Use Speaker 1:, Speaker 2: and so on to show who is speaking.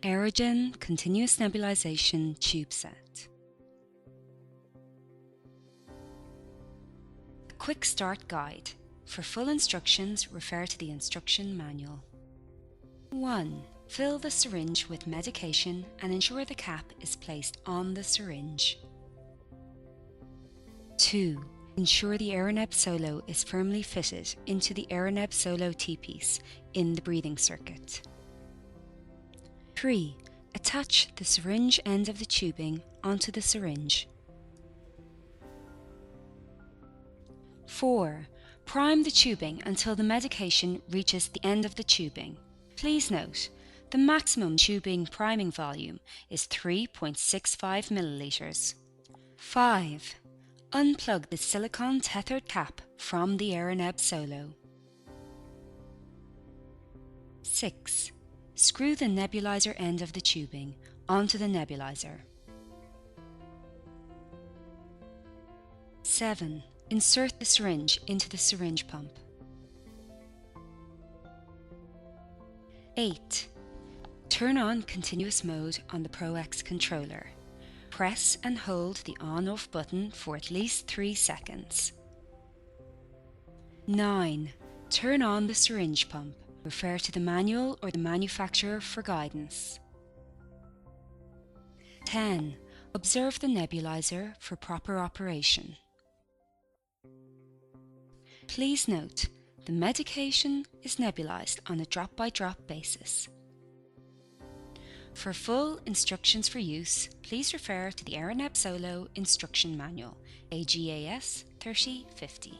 Speaker 1: Aerogen Continuous Nebulization Tube Set. A quick start guide. For full instructions, refer to the instruction manual. 1. Fill the syringe with medication and ensure the cap is placed on the syringe. 2. Ensure the Aeroneb Solo is firmly fitted into the Aeroneb Solo T-piece in the breathing circuit. 3. Attach the syringe end of the tubing onto the syringe. 4. Prime the tubing until the medication reaches the end of the tubing. Please note, the maximum tubing priming volume is 3.65 milliliters. 5. Unplug the silicone tethered cap from the Aeroneb Solo. 6. Screw the nebulizer end of the tubing onto the nebulizer. 7. Insert the syringe into the syringe pump. 8. Turn on continuous mode on the Pro-X controller. Press and hold the on-off button for at least 3 seconds. 9. Turn on the syringe pump. Refer to the manual or the manufacturer for guidance. 10. Observe the nebulizer for proper operation. Please note, the medication is nebulized on a drop-by-drop basis. For full instructions for use, please refer to the Aeroneb Solo Instruction Manual, AGAS 3050.